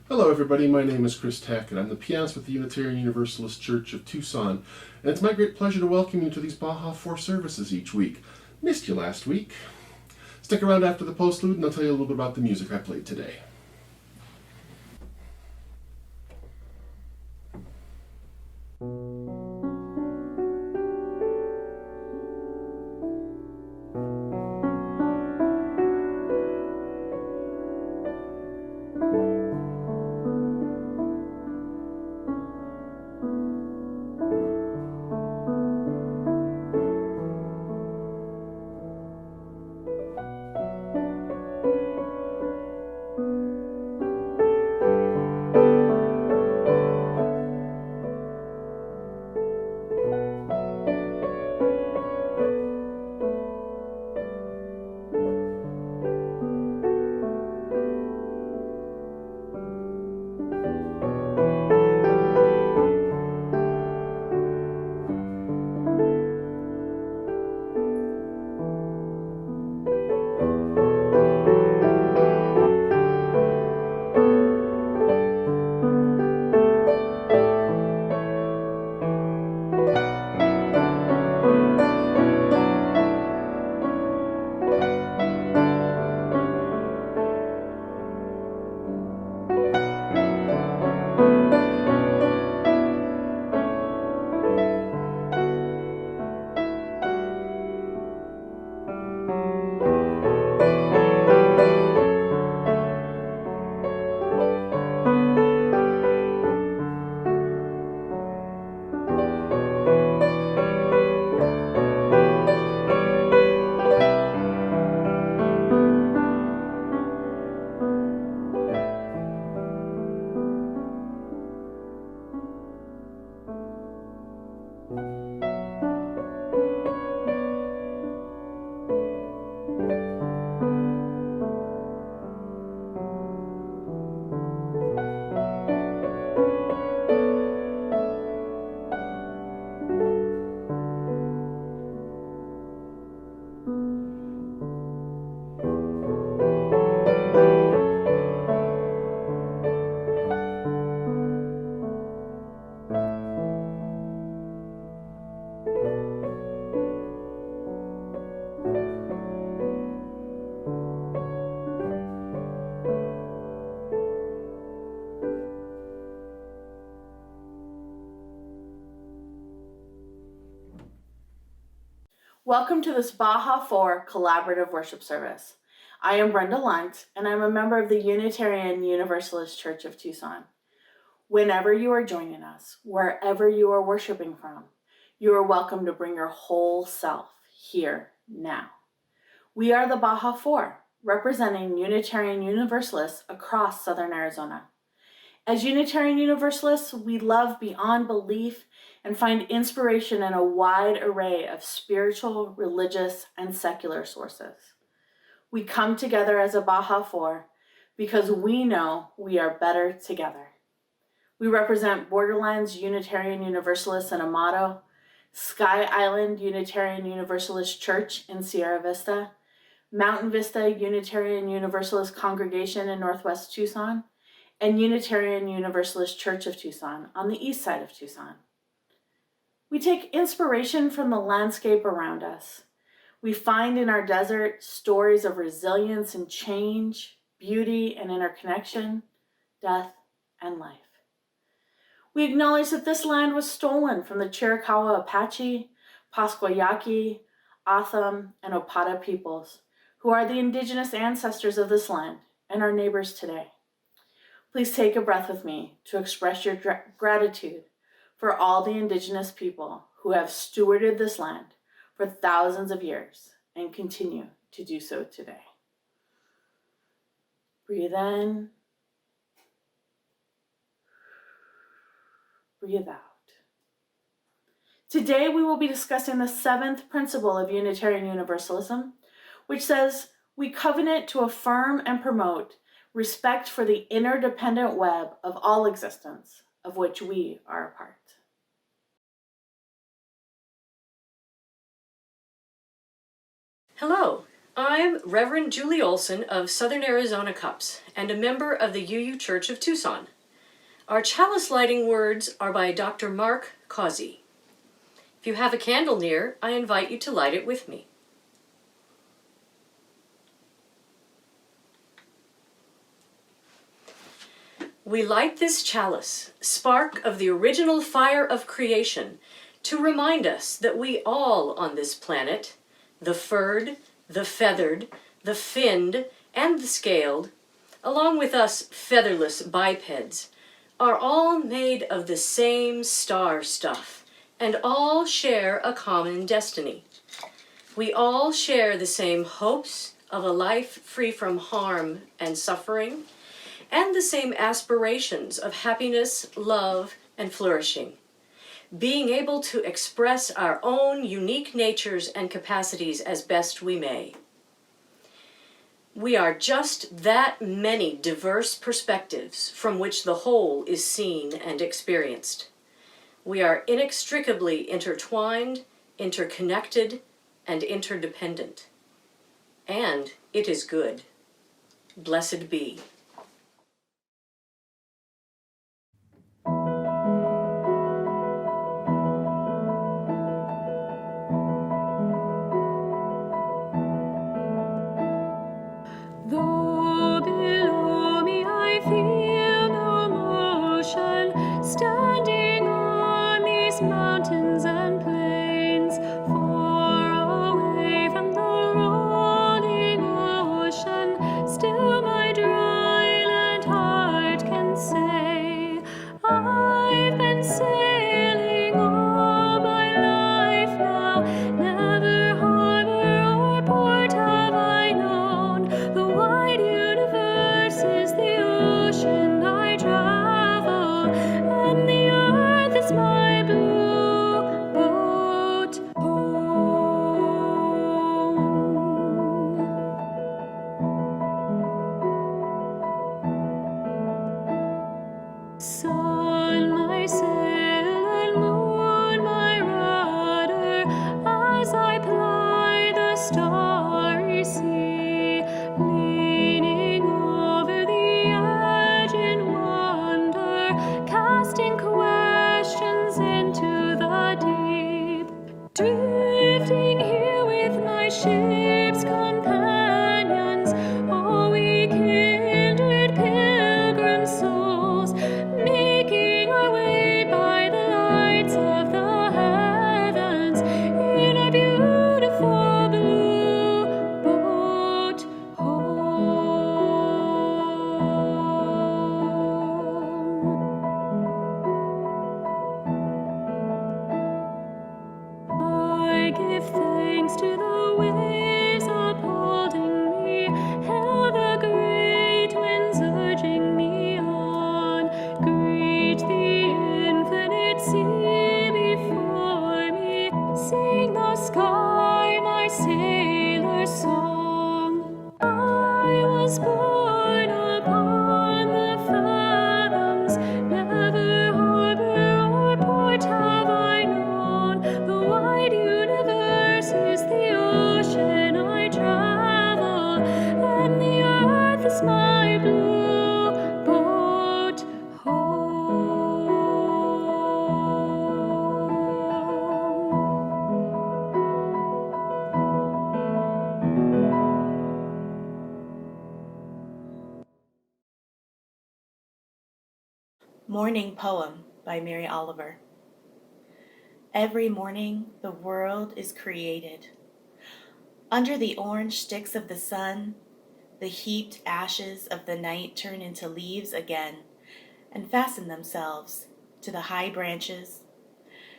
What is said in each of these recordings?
Hello everybody, my name is Chris Tackett. I'm the pianist with the Unitarian Universalist Church of Tucson, and it's my great pleasure to welcome you to these Baja 4 services each week. Missed you last week. Stick around after the postlude and I'll tell you a little bit about the music I played today. Welcome to this Baja 4 collaborative worship service. I am Brenda Luntz, and I'm a member of the Unitarian Universalist Church of Tucson. Whenever you are joining us, wherever you are worshiping from, you are welcome to bring your whole self here now. We are the Baja 4, representing Unitarian Universalists across Southern Arizona. As Unitarian Universalists, we love beyond belief and find inspiration in a wide array of spiritual, religious, and secular sources. We come together as a Baja 4 because we know we are better together. We represent Borderlands Unitarian Universalists in Amado, Sky Island Unitarian Universalist Church in Sierra Vista, Mountain Vista Unitarian Universalist Congregation in Northwest Tucson, and Unitarian Universalist Church of Tucson on the east side of Tucson. We take inspiration from the landscape around us. We find in our desert stories of resilience and change, beauty and interconnection, death and life. We acknowledge that this land was stolen from the Chiricahua Apache, Pasquayaqui, Atham, and Opata peoples, who are the indigenous ancestors of this land and our neighbors today. Please take a breath with me to express your gratitude for all the indigenous people who have stewarded this land for thousands of years and continue to do so today. Breathe in, breathe out. Today we will be discussing the seventh principle of Unitarian Universalism, which says we covenant to affirm and promote respect for the interdependent web of all existence, of which we are a part. Hello, I'm Reverend Julie Olson of Southern Arizona Cups and a member of the UU Church of Tucson. Our Chalice Lighting words are by Dr. Mark Causey. If you have a candle near, I invite you to light it with me. We light this chalice, spark of the original fire of creation, to remind us that we all on this planet, the furred, the feathered, the finned, and the scaled, along with us featherless bipeds, are all made of the same star stuff, and all share a common destiny. We all share the same hopes of a life free from harm and suffering, and the same aspirations of happiness, love, and flourishing. Being able to express our own unique natures and capacities as best we may. We are just that many diverse perspectives from which the whole is seen and experienced. We are inextricably intertwined, interconnected, and interdependent. And it is good. Blessed be. Though below me I feel no motion, standing on these mountains and plains, far away from the rolling ocean, still my dry land heart can say, I've been sailing all my life now, never harbor or port have I known. The wide universe is the ocean I travel, and the earth is my blue boat home. Sun, my sail, and moon, my rudder, as I ply the starry sea, leaning over the edge in wonder, casting questions into the deep, drifting here with my ship's companions, oh, we kindred pilgrim souls, making our way by the lights of the heavens in a beautiful blue boat home. I give thanks to the waves upholding me, hail the great winds urging me on, greet the infinite sea before me, sing the sky my sailor's song. I was born upon the fathoms, never harbor or port have I known. The wide universe is the ocean I travel, and the earth is my blue boat home. Morning Poem by Mary Oliver. Every morning the world is created. Under the orange sticks of the sun, the heaped ashes of the night turn into leaves again and fasten themselves to the high branches,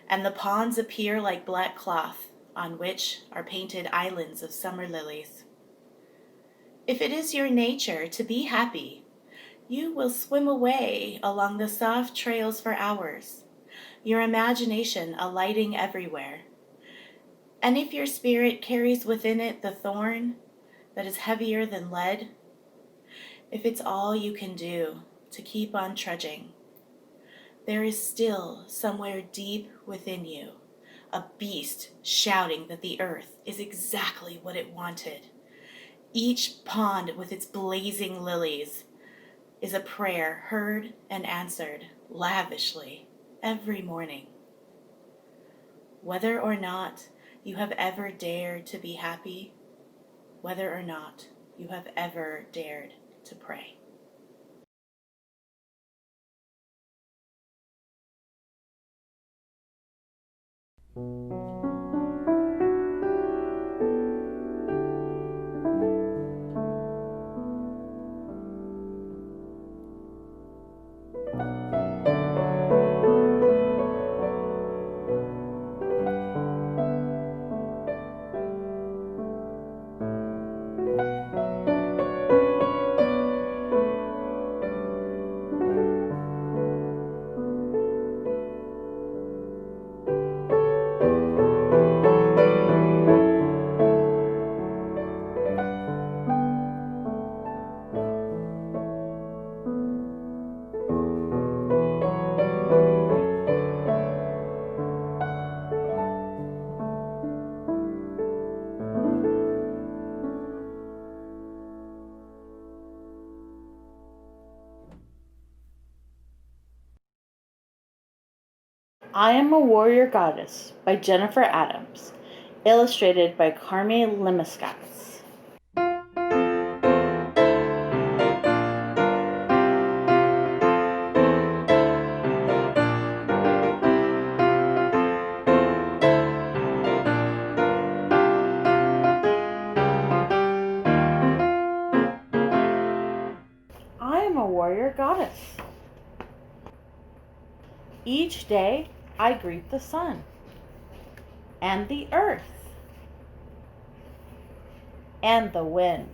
and the ponds appear like black cloth on which are painted islands of summer lilies. If it is your nature to be happy, you will swim away along the soft trails for hours, your imagination alighting everywhere. And if your spirit carries within it the thorn that is heavier than lead, if it's all you can do to keep on trudging, there is still somewhere deep within you a beast shouting that the earth is exactly what it wanted. Each pond with its blazing lilies is a prayer heard and answered lavishly every morning. Whether or not you have ever dared to be happy, whether or not you have ever dared to pray. I Am a Warrior Goddess by Jennifer Adams, illustrated by Carme Limascats. I am a warrior goddess. Each day I greet the sun and the earth and the wind.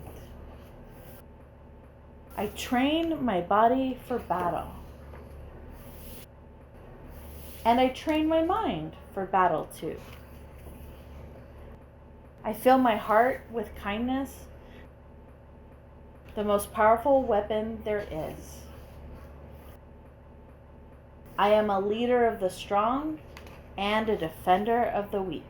I train my body for battle, and I train my mind for battle too. I fill my heart with kindness, the most powerful weapon there is. I am a leader of the strong and a defender of the weak.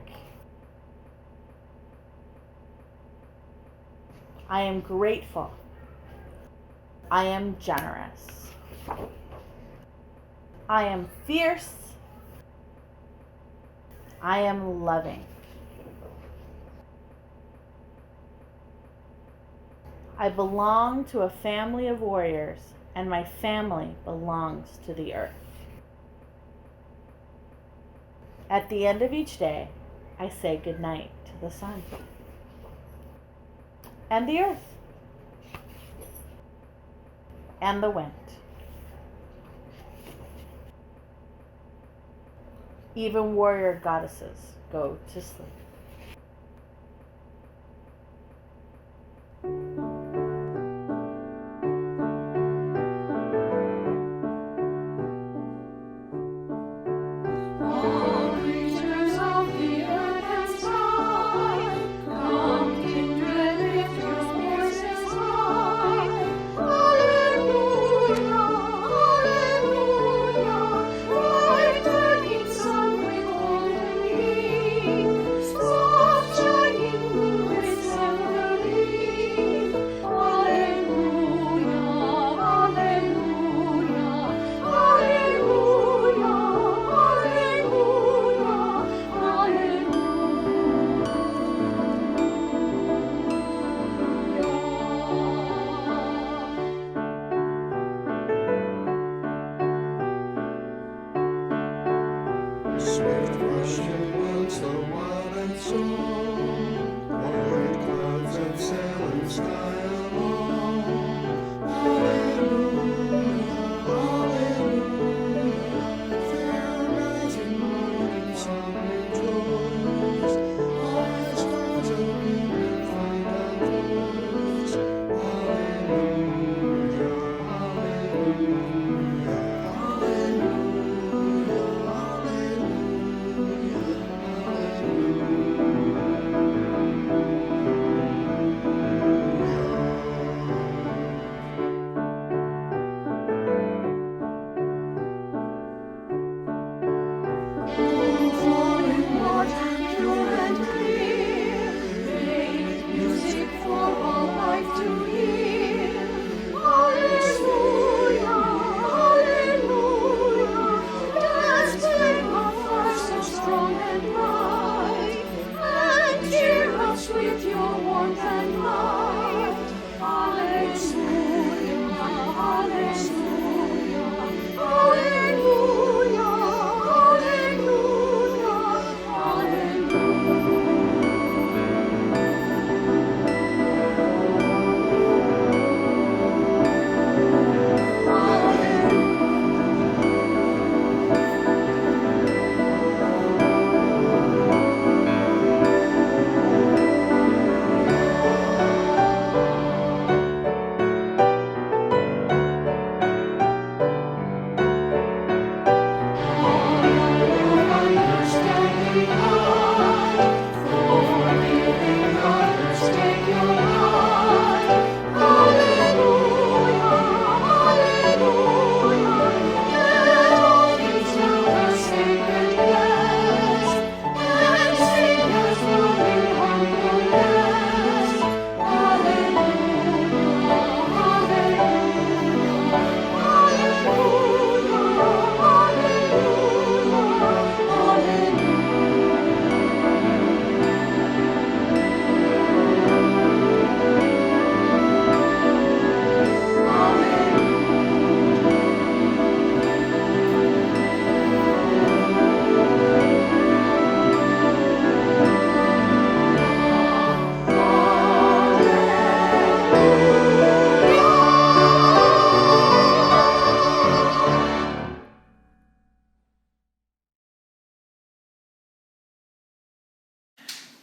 I am grateful. I am generous. I am fierce. I am loving. I belong to a family of warriors, and my family belongs to the earth. At the end of each day, I say goodnight to the sun and the earth and the wind. Even warrior goddesses go to sleep.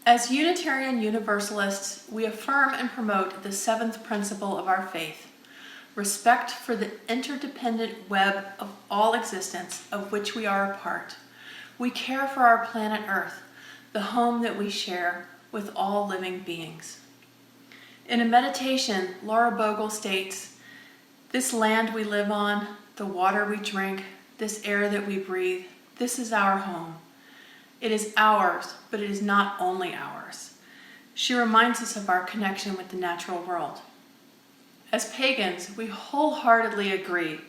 As Unitarian Universalists, we affirm and promote the seventh principle of our faith: respect for the interdependent web of all existence of which we are a part. We care for our planet Earth, the home that we share with all living beings. In a meditation, Laura Bogle states, "This land we live on, the water we drink, this air that we breathe, this is our home. It is ours, but it is not only ours." She reminds us of our connection with the natural world. As pagans, we wholeheartedly agree.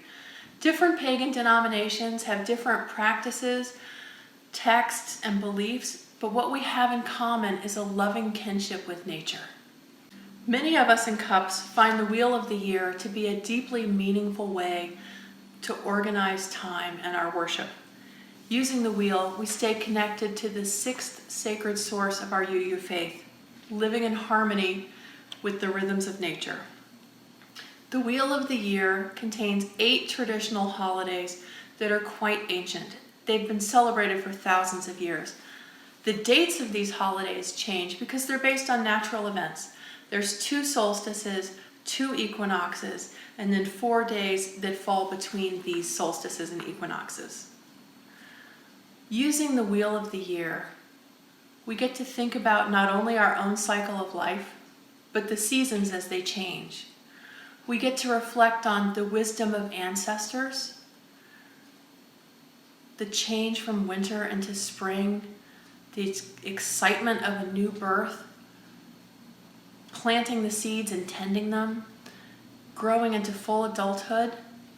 Different pagan denominations have different practices, texts, and beliefs, but what we have in common is a loving kinship with nature. Many of us in Cups find the Wheel of the Year to be a deeply meaningful way to organize time and our worship. Using the wheel, we stay connected to the sixth sacred source of our UU faith, living in harmony with the rhythms of nature. The Wheel of the Year contains 8 traditional holidays that are quite ancient. They've been celebrated for thousands of years. The dates of these holidays change because they're based on natural events. There's 2 solstices, 2 equinoxes, and then 4 days that fall between these solstices and equinoxes. Using the Wheel of the Year, we get to think about not only our own cycle of life, but the seasons as they change. We get to reflect on the wisdom of ancestors, the change from winter into spring, the excitement of a new birth, planting the seeds and tending them, growing into full adulthood,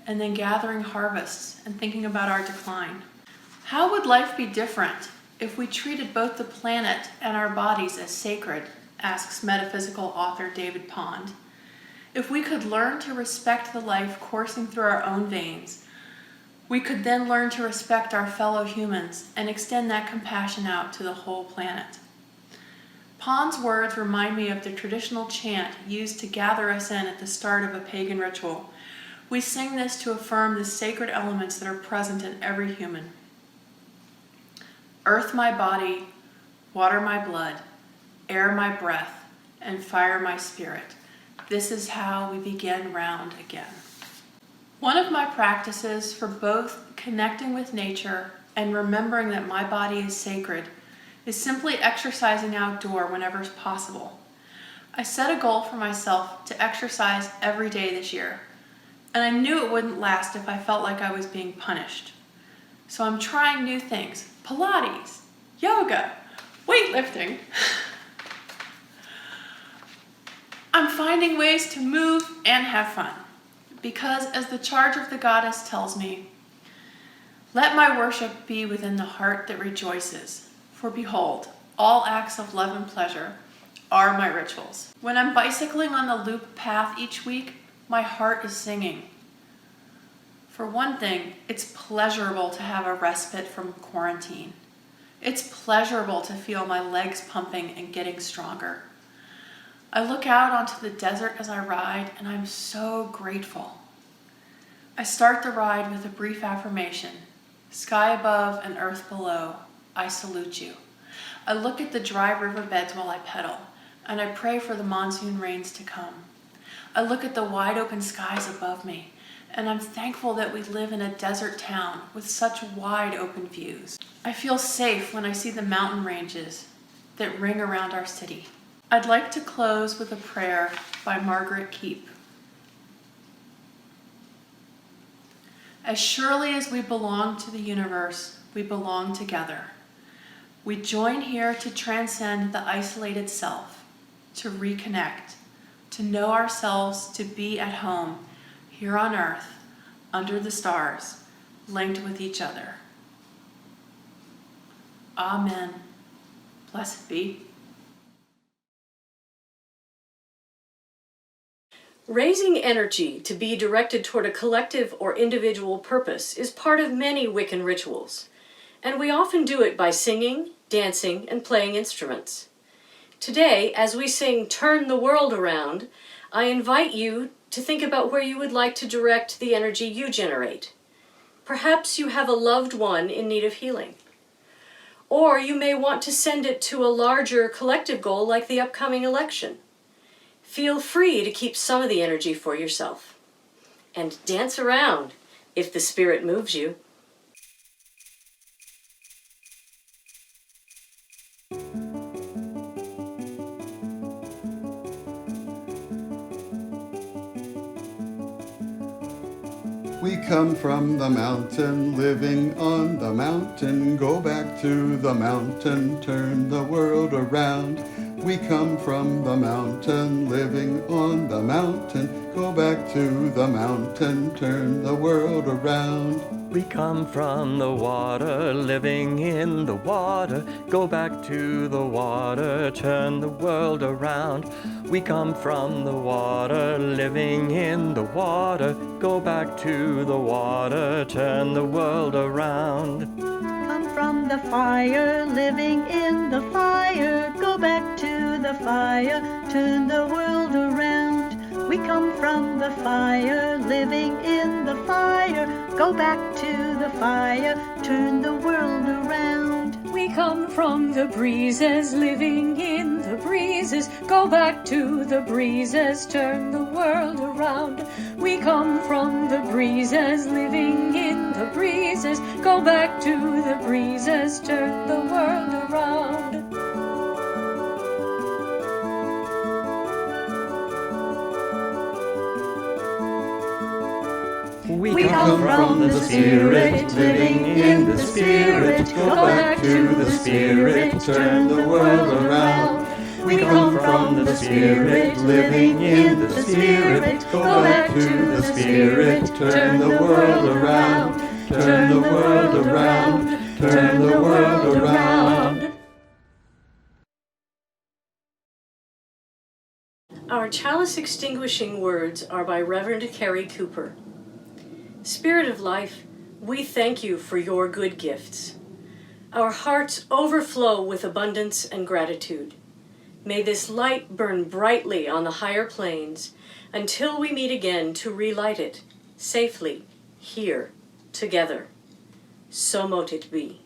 and then gathering harvests and thinking about our decline. How would life be different if we treated both the planet and our bodies as sacred, asks metaphysical author David Pond. If we could learn to respect the life coursing through our own veins, we could then learn to respect our fellow humans and extend that compassion out to the whole planet. Pond's words remind me of the traditional chant used to gather us in at the start of a pagan ritual. We sing this to affirm the sacred elements that are present in every human. Earth my body, water my blood, air my breath, and fire my spirit. This is how we begin round again. One of my practices for both connecting with nature and remembering that my body is sacred is simply exercising outdoor whenever possible. I set a goal for myself to exercise every day this year, and I knew it wouldn't last if I felt like I was being punished. So I'm trying new things: Pilates, yoga, weightlifting. I'm finding ways to move and have fun, because as the charge of the goddess tells me, let my worship be within the heart that rejoices, for behold, all acts of love and pleasure are my rituals. When I'm bicycling on the loop path each week, my heart is singing. For one thing, it's pleasurable to have a respite from quarantine. It's pleasurable to feel my legs pumping and getting stronger. I look out onto the desert as I ride, and I'm so grateful. I start the ride with a brief affirmation: sky above and earth below, I salute you. I look at the dry riverbeds while I pedal, and I pray for the monsoon rains to come. I look at the wide open skies above me, and I'm thankful that we live in a desert town with such wide open views. I feel safe when I see the mountain ranges that ring around our city. I'd like to close with a prayer by Margaret Keep. As surely as we belong to the universe, we belong together. We join here to transcend the isolated self, to reconnect, to know ourselves, to be at home here on earth, under the stars, linked with each other. Amen. Blessed be. Raising energy to be directed toward a collective or individual purpose is part of many Wiccan rituals, and we often do it by singing, dancing, and playing instruments. Today, as we sing Turn the World Around, I invite you to think about where you would like to direct the energy you generate. Perhaps you have a loved one in need of healing. Or you may want to send it to a larger collective goal like the upcoming election. Feel free to keep some of the energy for yourself. And dance around if the spirit moves you. We come from the mountain, living on the mountain. Go back to the mountain, turn the world around. We come from the mountain, living on the mountain. Go back to the mountain, turn the world around. We come from the water, living in the water. Go back to the water, turn the world around. We come from the water, living in the water. Go back to the water, turn the world around. Come from the fire, living in the fire. Go back to the fire, turn the world around. We come from the fire, living in the fire. Go back to the fire, turn the world around. We come from the breezes, living in the breezes. Go back to the breezes, turn the world around. We come from the breezes, living in the breezes. Go back to the breezes, turn the world around. We come from the Spirit, living in the Spirit. Go back to the Spirit, turn the world around. We come from the Spirit, living in the Spirit. Go back to the Spirit, turn the world around. Turn the world around, turn the world around. Our chalice extinguishing words are by Reverend Carrie Cooper. Spirit of life, we thank you for your good gifts. Our hearts overflow with abundance and gratitude. May this light burn brightly on the higher planes until we meet again to relight it safely here together. So mote it be.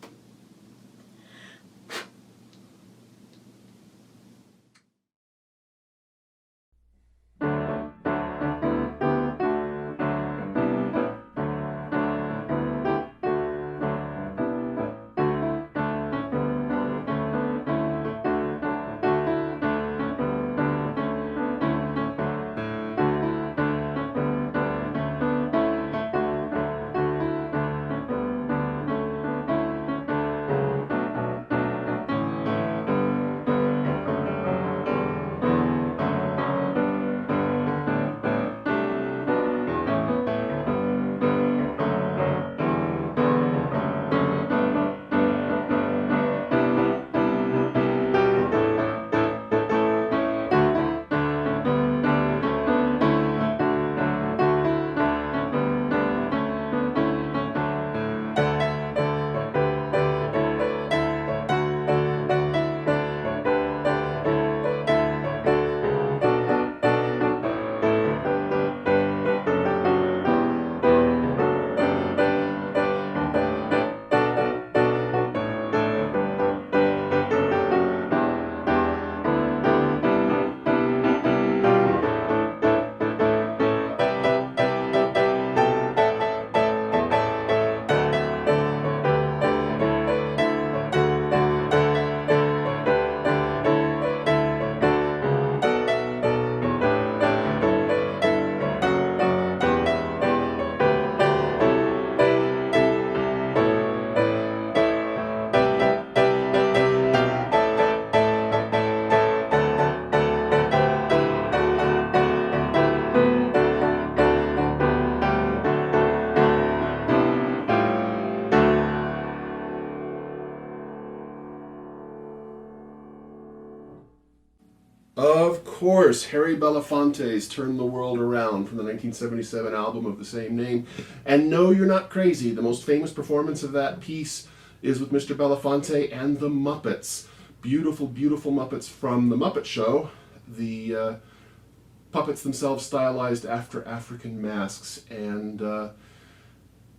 Of course, Harry Belafonte's Turn the World Around from the 1977 album of the same name. And no, you're not crazy. The most famous performance of that piece is with Mr. Belafonte and the Muppets. Beautiful, beautiful Muppets from The Muppet Show. The puppets themselves stylized after African masks. And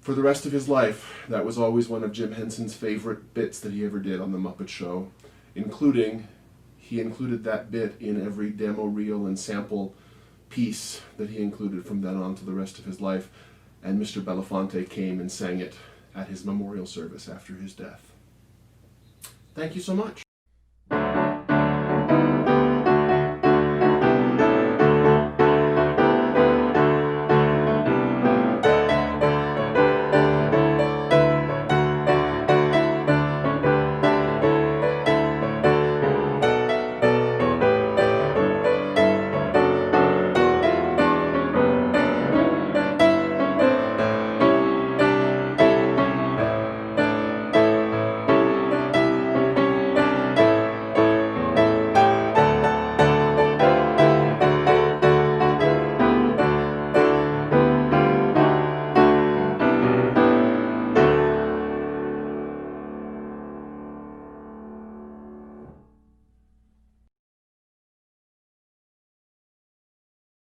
For the rest of his life, that was always one of Jim Henson's favorite bits that he ever did on The Muppet Show, he included that bit in every demo reel and sample piece that he included from then on to the rest of his life, and Mr. Belafonte came and sang it at his memorial service after his death. Thank you so much.